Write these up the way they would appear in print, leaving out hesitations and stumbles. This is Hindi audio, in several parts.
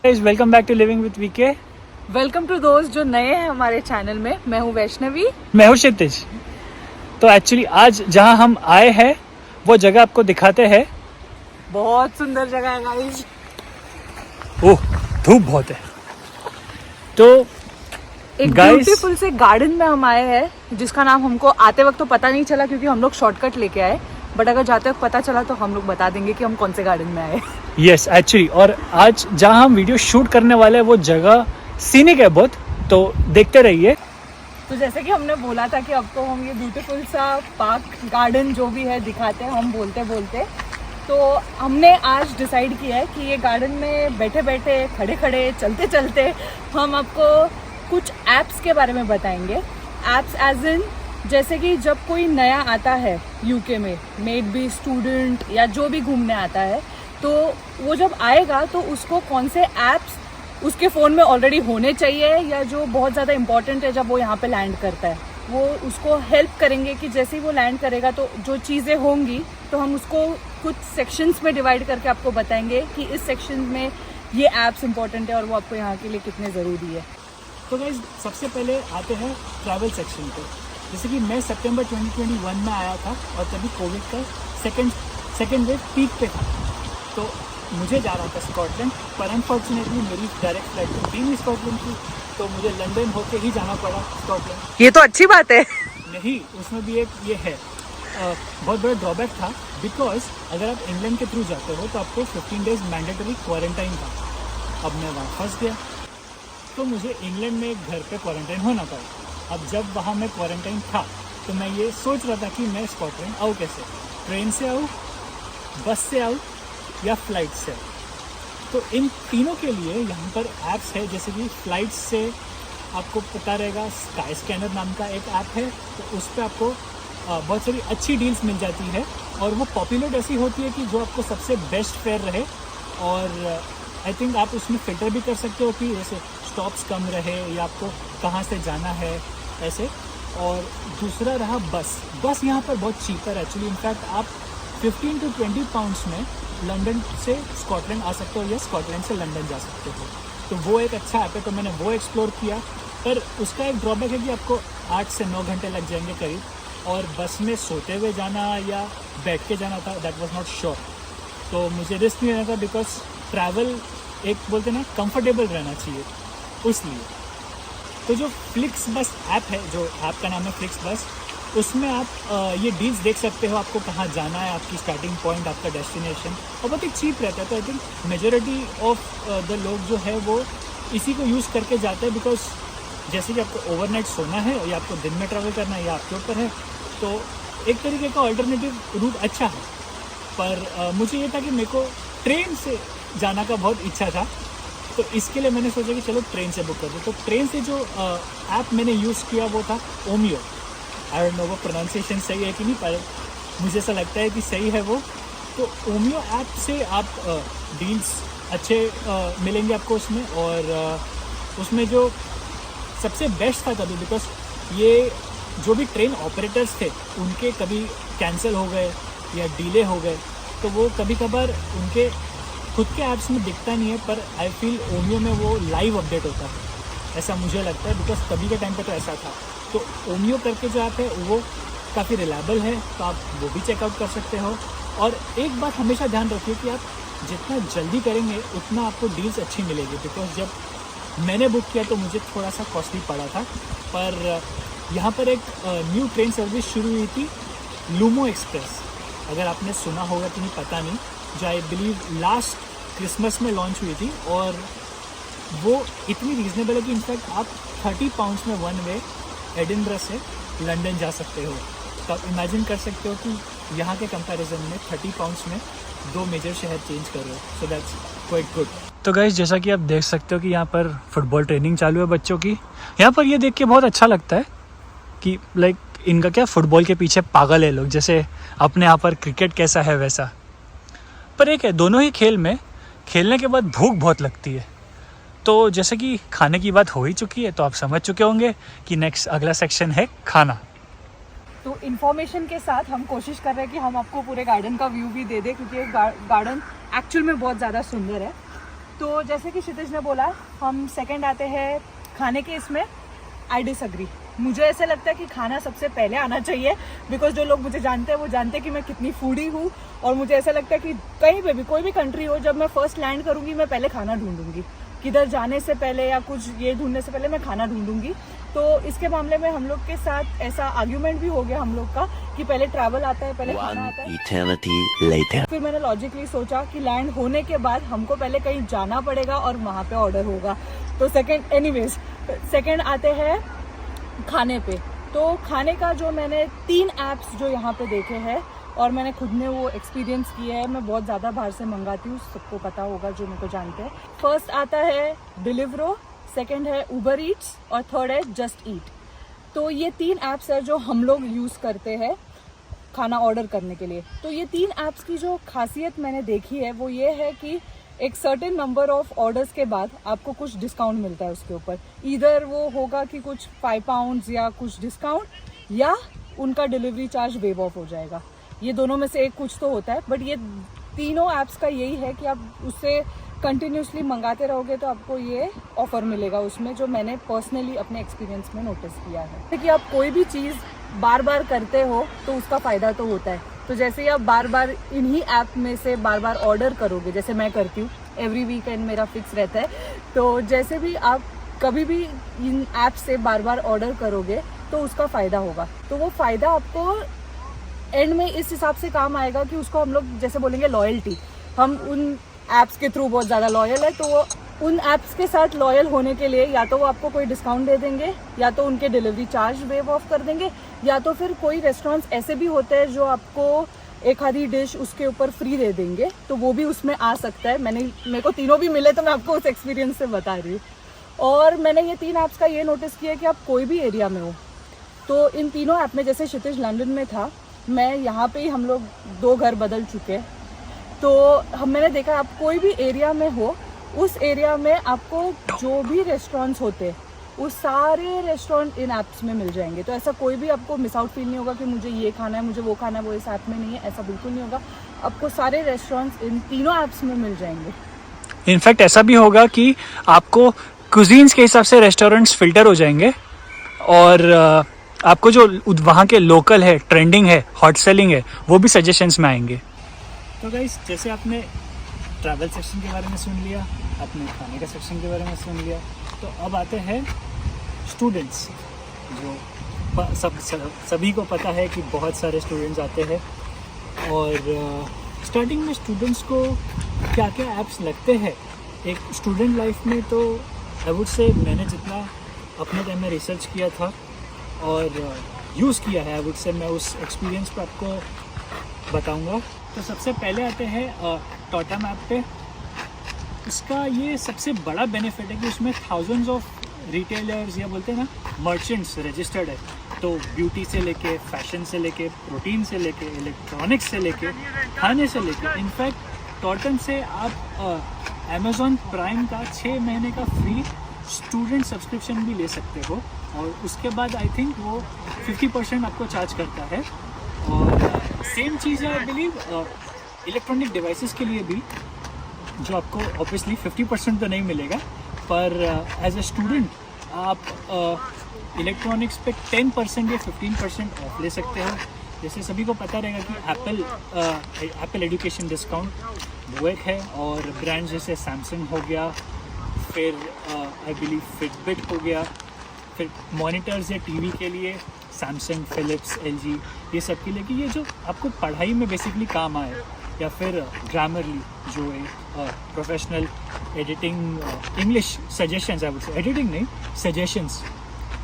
Welcome back to living with VK. Welcome to दोस्त जो नए हैं हमारे चैनल में। मैं हूँ वैष्णवी। मैं हूँ क्षितिज। तो एक्चुअली आज जहाँ हम आए हैं वो जगह आपको दिखाते हैं। बहुत सुंदर जगह है गाइस। ओह, धूप बहुत है। तो एक ब्यूटीफुल से गार्डन में हम आए हैं जिसका नाम हमको आते वक्त तो पता नहीं चला क्योंकि हम लोग शॉर्टकट लेके आए, बट अगर जाते वक्त पता चला तो हम लोग बता देंगे कि हम कौन से गार्डन में आए। यस एक्चुअली, और आज जहाँ हम वीडियो शूट करने वाले हैं वो जगह सीनिक है बहुत, तो देखते रहिए। तो जैसे कि हमने बोला था कि आपको हम ये ब्यूटीफुल सा पार्क गार्डन जो भी है दिखाते हैं हम बोलते बोलते, तो हमने आज डिसाइड किया है कि ये गार्डन में बैठे बैठे खड़े खड़े चलते चलते हम आपको कुछ ऐप्स के बारे में बताएंगे। ऐप्स एज इन जैसे कि जब कोई नया आता है यूके में, मेड बी स्टूडेंट या जो भी घूमने आता है, तो वो जब आएगा तो उसको कौन से ऐप्स उसके फ़ोन में ऑलरेडी होने चाहिए या जो बहुत ज़्यादा इंपॉर्टेंट है जब वो यहाँ पे लैंड करता है, वो उसको हेल्प करेंगे कि जैसे ही वो लैंड करेगा तो जो चीज़ें होंगी तो हम उसको कुछ सेक्शंस में डिवाइड करके आपको बताएंगे कि इस सेक्शन में ये ऐप्स इंपॉर्टेंट है और वो आपको यहाँ के लिए कितने ज़रूरी है। तो गाइस सबसे पहले आते हैं ट्रैवल सेक्शन पे। जैसे कि मैं सितंबर 2021 में आया था और तभी कोविड का सेकेंड वेव पीक पे था, तो मुझे जा रहा था स्कॉटलैंड, पर अनफॉर्चुनेटली मेरी डायरेक्ट फ्लाइट थी नहीं स्कॉटलैंड की, तो मुझे लंदन होके ही जाना पड़ा स्कॉटलैंड। ये तो अच्छी बात है। नहीं, उसमें भी एक ये है बहुत बड़ा ड्रॉबैक था, बिकॉज अगर आप इंग्लैंड के थ्रू जाते हो तो आपको 15 डेज मैंडेटरी क्वारंटाइन था। अब मैं वहाँ फंस गया, तो मुझे इंग्लैंड में एक घर पे क्वारंटाइन होना पड़ा। अब जब वहाँ मैं क्वारंटाइन था तो मैं ये सोच रहा था कि मैं स्कॉटलैंड आऊँ कैसे, ट्रेन से आऊँ, बस से आऊँ या फ्लाइट से। तो इन तीनों के लिए यहाँ पर ऐप्स है। जैसे कि फ्लाइट से आपको पता रहेगा, स्काई स्कैनर नाम का एक ऐप है, तो उस पर आपको बहुत सारी अच्छी डील्स मिल जाती है और वो पॉपुलर ऐसी होती है कि जो आपको सबसे बेस्ट फेयर रहे। और आई थिंक आप उसमें फ़िल्टर भी कर सकते हो कि जैसे स्टॉप्स कम रहे या आपको कहाँ से जाना है ऐसे। और दूसरा रहा बस यहाँ पर बहुत चीपर है एक्चुअली। इनफैक्ट आप 15 to 20 पाउंड्स में लंदन से स्कॉटलैंड आ सकते हो या स्कॉटलैंड से लंदन जा सकते हो। तो वो एक अच्छा ऐप है, तो मैंने वो एक्सप्लोर किया। पर उसका एक ड्रॉबैक है कि आपको 8 से 9 घंटे लग जाएंगे करीब, और बस में सोते हुए जाना या बैठ के जाना था, दैट वाज नॉट श्योर। तो मुझे रिस्क नहीं रहना था, बिकॉज ट्रैवल एक बोलते ना कंफर्टेबल रहना चाहिए, उसलिए। तो जो फ्लिक्स बस ऐप है, जो ऐप का नाम है फ्लिक्स बस, उसमें आप ये डील्स देख सकते हो, आपको कहाँ जाना है, आपकी स्टार्टिंग पॉइंट, आपका डेस्टिनेशन, और बहुत ही चीप रहता है। तो I think majority of the लोग जो है वो इसी को यूज़ करके जाते हैं, बिकॉज जैसे कि आपको ओवरनाइट सोना है या आपको दिन में ट्रैवल करना है या आपके ऊपर है, तो एक तरीके का अल्टरनेटिव रूट अच्छा है। पर मुझे ये था कि मेरे को ट्रेन से जाना का बहुत इच्छा था, तो इसके लिए मैंने सोचा कि चलो ट्रेन से बुक कर दो। तो ट्रेन से जो ऐप मैंने यूज़ किया वो था ओमियो। आई डोंट नो वो प्रोनाउंसिएशन सही है कि नहीं, पर मुझे ऐसा लगता है कि सही है वो। तो ओमियो ऐप से आप डील्स अच्छे मिलेंगे आपको उसमें। और उसमें जो सबसे बेस्ट था कभी, बिकॉज ये जो भी ट्रेन ऑपरेटर्स थे उनके कभी कैंसिल हो गए या डिले हो गए, तो वो कभी कभार उनके खुद के ऐप्स में दिखता नहीं है, पर आई फील ओमियो में वो लाइव अपडेट होता है, ऐसा मुझे लगता है। बिकॉज तभी के टाइम पे तो ऐसा था। तो ओमियो करके जो ऐप है वो काफ़ी रिलायबल है, तो आप वो भी चेकआउट कर सकते हो। और एक बात हमेशा ध्यान रखिए कि आप जितना जल्दी करेंगे उतना आपको डील्स अच्छी मिलेगी। बिकॉज जब मैंने बुक किया तो मुझे थोड़ा सा कॉस्टली पड़ा था, पर यहाँ पर एक न्यू ट्रेन सर्विस शुरू हुई थी, लूमो एक्सप्रेस। अगर आपने सुना होगा कि नहीं पता नहीं, जो आई बिलीव लास्ट क्रिसमस में लॉन्च हुई थी, और वो इतनी रीज़नेबल है कि इनफैक्ट आप 30 पाउंड्स में वन वे एडिनबरा से लंदन जा सकते हो। तो आप इमेजिन कर सकते हो कि यहाँ के कंपैरिजन में 30 पाउंड्स में 2 मेजर शहर चेंज कर रहे हो। So that's quite good. तो गाइस जैसा कि आप देख सकते हो कि यहाँ पर फुटबॉल ट्रेनिंग चालू है बच्चों की। यहाँ पर ये देख के बहुत अच्छा लगता है कि लाइक इनका क्या, फुटबॉल के पीछे पागल है लोग, जैसे अपने यहाँ पर क्रिकेट कैसा है वैसा। पर एक है, दोनों ही खेल में खेलने के बाद भूख बहुत लगती है। तो जैसे कि खाने की बात हो ही चुकी है, तो आप समझ चुके होंगे कि नेक्स्ट अगला सेक्शन है खाना। तो इन्फॉर्मेशन के साथ हम कोशिश कर रहे हैं कि हम आपको पूरे गार्डन का व्यू भी दे दें, क्योंकि गार्डन एक्चुअल में बहुत ज़्यादा सुंदर है। तो जैसे कि क्षितिज ने बोला, हम सेकंड आते हैं खाने के इसमें। I disagree. मुझे ऐसा लगता है कि खाना सबसे पहले आना चाहिए, बिकॉज जो लोग मुझे जानते हैं वो जानते हैं कि मैं कितनी फूडी हूँ। और मुझे ऐसा लगता है कि कहीं पे भी कोई भी कंट्री हो, जब मैं फर्स्ट लैंड करूँगी मैं पहले खाना ढूंढूंगी। किधर जाने से पहले या कुछ ये ढूंढने से पहले मैं खाना ढूंढूंगी। तो इसके मामले में हम लोग के साथ ऐसा आर्ग्यूमेंट भी हो गया हम लोग का कि पहले ट्रैवल आता है, पहले खाना आता है। Eternity later. फिर मैंने लॉजिकली सोचा कि लैंड होने के बाद हमको पहले कहीं जाना पड़ेगा और वहाँ पे ऑर्डर होगा। तो सेकंड आते हैं खाने पे। तो खाने का जो मैंने 3 ऐप्स जो यहाँ पे देखे हैं और मैंने खुद ने वो एक्सपीरियंस किया है। मैं बहुत ज़्यादा बाहर से मंगाती हूँ, सबको पता होगा जो मेरे को जानते हैं। फर्स्ट आता है डिलीवरो, सेकंड है उबर ईट्स और थर्ड है जस्ट ईट। तो ये 3 ऐप्स है जो हम लोग यूज़ करते हैं खाना ऑर्डर करने के लिए। तो ये 3 ऐप्स की जो खासियत मैंने देखी है वो ये है कि एक सर्टेन नंबर ऑफ ऑर्डर्स के बाद आपको कुछ डिस्काउंट मिलता है उसके ऊपर। इधर वो होगा कि कुछ 5 पाउंड्स या कुछ डिस्काउंट, या उनका डिलीवरी चार्ज वेव ऑफ हो जाएगा। ये दोनों में से एक कुछ तो होता है, बट ये तीनों ऐप्स का यही है कि आप उससे कंटिन्यूसली मंगाते रहोगे तो आपको ये ऑफर मिलेगा उसमें, जो मैंने पर्सनली अपने एक्सपीरियंस में नोटिस किया है कि आप कोई भी चीज़ बार बार करते हो तो उसका फ़ायदा तो होता है। तो जैसे ही आप बार बार इन्हीं ऐप में से बार बार ऑर्डर करोगे, जैसे मैं करती हूँ, एवरी वीकेंड मेरा फिक्स रहता है। तो जैसे भी आप कभी भी इन ऐप से बार बार ऑर्डर करोगे तो उसका फ़ायदा होगा। तो वो फ़ायदा आपको एंड में इस हिसाब से काम आएगा कि उसको हम लोग जैसे बोलेंगे लॉयल्टी। हम उन ऐप्स के थ्रू बहुत ज़्यादा लॉयल है, तो वो उन ऐप्स के साथ लॉयल होने के लिए या तो वो आपको कोई डिस्काउंट दे देंगे, या तो उनके डिलीवरी चार्ज वेव ऑफ कर देंगे, या तो फिर कोई रेस्टोरेंट्स ऐसे भी होते हैं जो आपको एक आधी डिश उसके ऊपर फ्री दे देंगे। तो वो भी उसमें आ सकता है। मेरे को तीनों भी मिले तो मैं आपको उस एक्सपीरियंस से बता रही हूँ। और मैंने ये 3 ऐप्स का ये नोटिस किया कि आप कोई भी एरिया में हो तो इन तीनों ऐप में, जैसे क्षितिज लंदन में था, मैं यहाँ पे ही हम लोग 2 घर बदल चुके हैं। तो मैंने देखा आप कोई भी एरिया में हो, उस एरिया में आपको जो भी रेस्टोरेंट्स होते हैं वो सारे रेस्टोरेंट इन ऐप्स में मिल जाएंगे। तो ऐसा कोई भी आपको मिस आउट फील नहीं होगा कि मुझे ये खाना है, मुझे वो खाना है, वो इस ऐप में नहीं है, ऐसा बिल्कुल नहीं होगा। आपको सारे रेस्टोरेंट्स इन तीनों ऐप्स में मिल जाएंगे। इनफैक्ट ऐसा भी होगा कि आपको कुजीन्स के हिसाब से रेस्टोरेंट्स फिल्टर हो जाएंगे और आपको जो वहाँ के लोकल है, ट्रेंडिंग है, हॉट सेलिंग है, वो भी सजेशंस में आएंगे। तो गाइस, जैसे आपने ट्रैवल सेक्शन के बारे में सुन लिया, आपने खाने का सेक्शन के बारे में सुन लिया, तो अब आते हैं स्टूडेंट्स। जो सभी को पता है कि बहुत सारे स्टूडेंट्स आते हैं और स्टार्टिंग में स्टूडेंट्स को क्या क्या ऐप्स लगते हैं एक स्टूडेंट लाइफ में। तो आई वुड से मैंने जितना अपने टाइम में रिसर्च किया था और यूज़ किया है, आई वुड से मैं उस एक्सपीरियंस पर आपको बताऊंगा। तो सबसे पहले आते हैं टोटम ऐप पे। इसका ये सबसे बड़ा बेनिफिट है कि उसमें थाउजेंड्स ऑफ रिटेलर्स या बोलते हैं ना मर्चेंट्स रजिस्टर्ड है। तो ब्यूटी से लेके, फैशन से लेके, प्रोटीन से लेके, इलेक्ट्रॉनिक्स से लेके, खाने से लेके, इनफैक्ट टोटम से आप अमेज़ॉन प्राइम का 6 महीने का फ्री स्टूडेंट सब्सक्रिप्शन भी ले सकते हो। और उसके बाद आई थिंक वो 50% आपको चार्ज करता है। और सेम चीज़ है आई बिलीव इलेक्ट्रॉनिक डिवाइसेस के लिए भी, जो आपको ऑब्वियसली 50% तो नहीं मिलेगा, पर एज ए स्टूडेंट आप इलेक्ट्रॉनिक्स पे 10% या 15% ऑफ ले सकते हो। जैसे सभी को पता रहेगा कि एप्पल एजुकेशन डिस्काउंट वो एक है, और ब्रांड्स जैसे सैमसंग हो गया, फिर आई बिलीव फिटबिट हो गया, फिर मॉनिटर्स या टीवी के लिए सैमसंग, फिलिप्स, एलजी, ये सब के लिए कि ये जो आपको पढ़ाई में बेसिकली काम आए, या फिर ग्रामरली जो एक professional editing, English suggestions, I would say editing नहीं, सजेशंस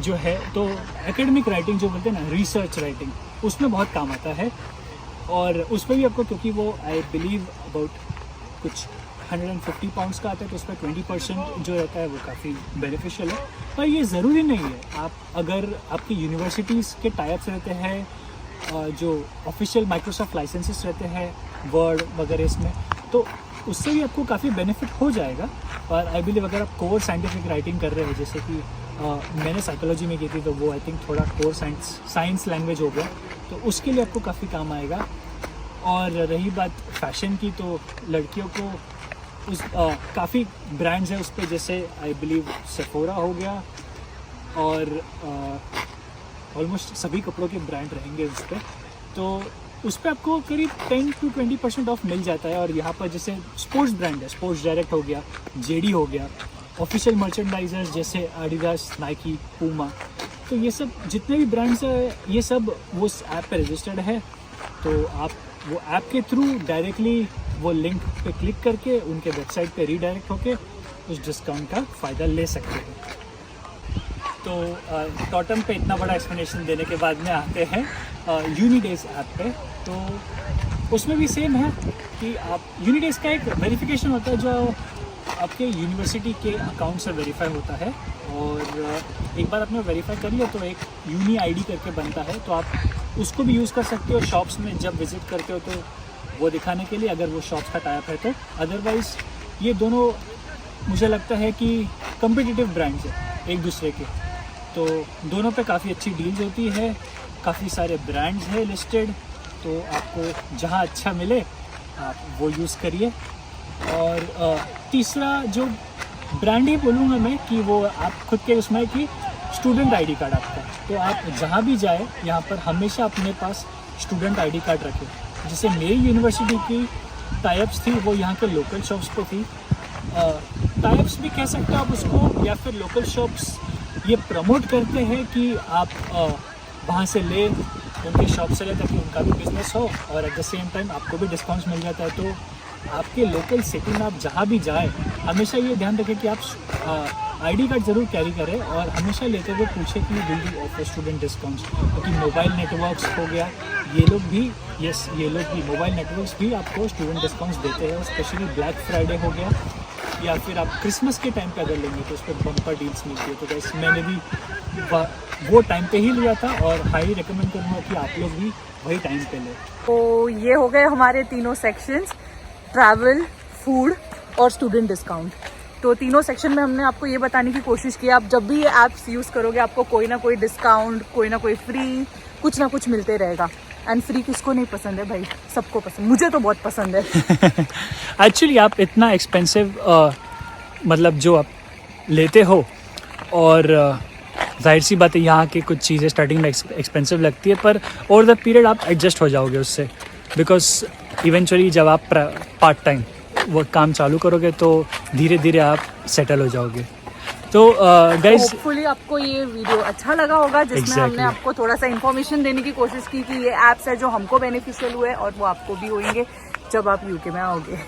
जो है, तो एकेडमिक राइटिंग जो बोलते हैं ना, रिसर्च राइटिंग, उसमें बहुत काम आता है। और उसमें भी आपको, क्योंकि वो आई बिलीव अबाउट कुछ 150 पाउंड्स का आता है, तो उस पर 20% जो रहता है वो काफ़ी बेनिफिशियल है। पर ये ज़रूरी नहीं है। आप अगर आपकी यूनिवर्सिटीज़ के टाइप्स रहते हैं, जो ऑफिशियल माइक्रोसॉफ्ट लाइसेंसेस रहते हैं वर्ड वगैरह इसमें, तो उससे भी आपको काफ़ी बेनिफिट हो जाएगा। और आई बिलीव अगर आप कोर साइंटिफिक राइटिंग कर रहे हैं, जैसे कि मैंने साइकोलॉजी में की थी, तो वो आई थिंक थोड़ा कोर साइंस लैंग्वेज हो गया, तो उसके लिए आपको काफ़ी काम आएगा। और रही बात फैशन की, तो लड़कियों को उस काफ़ी ब्रांड्स हैं उस पर, जैसे आई बिलीव सेफोरा हो गया और ऑलमोस्ट सभी कपड़ों के ब्रांड रहेंगे उस पर। तो उस पर आपको करीब 10 to 20% ऑफ मिल जाता है। और यहाँ पर जैसे स्पोर्ट्स ब्रांड है, स्पोर्ट्स डायरेक्ट हो गया, जेडी हो गया, ऑफिशियल मर्चेंडाइजर्स जैसे एडिडास, नाइकी, पूमा, तो ये सब जितने भी ब्रांड्स हैं ये सब वो ऐप पे रजिस्टर्ड है। तो आप वो ऐप के थ्रू डायरेक्टली वो लिंक पे क्लिक करके उनके वेबसाइट पे रीडायरेक्ट होके उस डिस्काउंट का फ़ायदा ले सकते हैं। तो टॉटम पे इतना बड़ा एक्सप्लेनेशन देने के बाद में आते हैं यूनिडेज ऐप पे। तो उसमें भी सेम है कि आप यूनिडेज का एक वेरिफिकेशन होता है जो आपके यूनिवर्सिटी के अकाउंट से वेरीफाई होता है। और एक बार आपने वेरीफाई कर लिया तो एक यूनी आईडी करके बनता है, तो आप उसको भी यूज़ कर सकते हो शॉप्स में जब विज़िट करते हो, तो वो दिखाने के लिए अगर वो शॉप्स का टाइप है तो। अदरवाइज़ ये दोनों मुझे लगता है कि कम्पिटिटिव ब्रांड्स हैं एक दूसरे के, तो दोनों पे काफ़ी अच्छी डील्स होती है, काफ़ी सारे ब्रांड्स हैं लिस्टेड, तो आपको जहाँ अच्छा मिले आप वो यूज़ करिए। और तीसरा जो ब्रांड ही बोलूँगा मैं कि वो आप खुद के उसमें है कि स्टूडेंट आईडी कार्ड आपका, तो आप जहाँ भी जाए यहाँ पर हमेशा अपने पास स्टूडेंट आईडी कार्ड रखें। जैसे मेरी यूनिवर्सिटी की टाइप्स थी वो यहाँ के लोकल शॉप्स पे थी, टाइप्स भी कह सकते हो आप उसको, या फिर लोकल शॉप्स ये प्रमोट करते हैं कि आप वहाँ से ले, उनकी शॉप से ले, ताकि उनका भी बिजनेस हो और एट द सेम टाइम आपको भी डिस्काउंट्स मिल जाता है। तो आपके लोकल सिटी में आप जहाँ भी जाएँ हमेशा ये ध्यान रखें कि आप आईडी कार्ड ज़रूर कैरी करें और हमेशा लेते हुए पूछे कि will you offer student discounts, क्योंकि मोबाइल नेटवर्क्स हो गया ये लोग भी मोबाइल नेटवर्क्स भी आपको स्टूडेंट डिस्काउंट्स देते हैं। स्पेशली ब्लैक फ्राइडे हो गया या फिर आप क्रिसमस के टाइम पे अगर लेंगे तो उस पर बम्पर डील्स मिलती है। तो गाइस मैंने भी वो टाइम पे ही लिया था और हाईली रिकमेंड करूँगा कि आप लोग भी वही टाइम पे लें। तो ये हो गए हमारे तीनों सेक्शंस, ट्रैवल, फूड और स्टूडेंट डिस्काउंट। तो तीनों सेक्शन में हमने आपको ये बताने की कोशिश की, आप जब भी ये ऐप्स यूज़ करोगे आपको कोई ना कोई डिस्काउंट, कोई ना कोई फ्री, कुछ ना कुछ मिलते रहेगा। एंड फ्री किसको नहीं पसंद है भाई, सबको पसंद, मुझे तो बहुत पसंद है। एक्चुअली आप इतना एक्सपेंसिव मतलब जो आप लेते हो, और जाहिर सी बात है यहाँ की कुछ चीज़ें स्टार्टिंग में एक्सपेंसिव लगती है, पर ओवर द पीरियड आप एडजस्ट हो जाओगे उससे, बिकॉज इवेंचुअली जब आप पार्ट टाइम वो काम चालू करोगे तो धीरे धीरे आप सेटल हो जाओगे। तो गाइस होपफुली आपको ये वीडियो अच्छा लगा होगा, जिसमें हमने आपको थोड़ा सा इन्फॉर्मेशन देने की कोशिश की कि ये ऐप्स है जो हमको बेनिफिशियल हुए और वो आपको भी होंगे जब आप यूके में आओगे।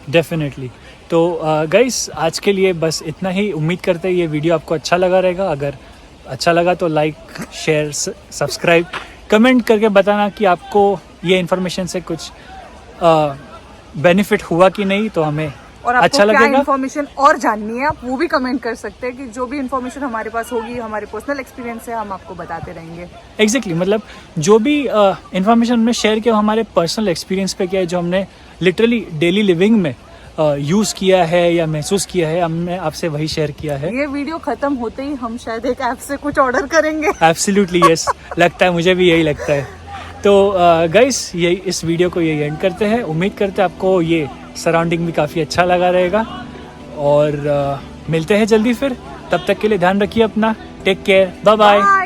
डेफिनेटली। तो गाइस आज के लिए बस इतना ही। उम्मीद करते हैं ये वीडियो आपको अच्छा लगा रहेगा। अगर अच्छा लगा तो लाइक, शेयर, सब्सक्राइब, कमेंट करके बताना कि आपको ये इन्फॉर्मेशन से कुछ बेनिफिट हुआ कि नहीं, तो हमें और आपको अच्छा क्या लगेगा। इन्फॉर्मेशन और जाननी है आप वो भी कमेंट कर सकते हैं, कि जो भी इन्फॉर्मेशन हमारे पास होगी, हमारे पर्सनल एक्सपीरियंस से हम आपको बताते रहेंगे। एग्जैक्टली मतलब जो भी इन्फॉर्मेशन हमने शेयर किया हमारे पर्सनल एक्सपीरियंस पे किया है, जो हमने लिटरली डेली लिविंग में यूज़ किया है या महसूस किया है, हमने आपसे वही शेयर किया है। ये वीडियो खत्म होते ही हम शायद एक ऐप से कुछ ऑर्डर करेंगे। एब्सोल्युटली यस, लगता है, मुझे भी यही लगता है। तो गाइस यही इस वीडियो को यही एंड करते हैं। उम्मीद करते हैं आपको ये सराउंडिंग भी काफ़ी अच्छा लगा रहेगा, और मिलते हैं जल्दी फिर। तब तक के लिए ध्यान रखिए अपना। Take care, bye bye.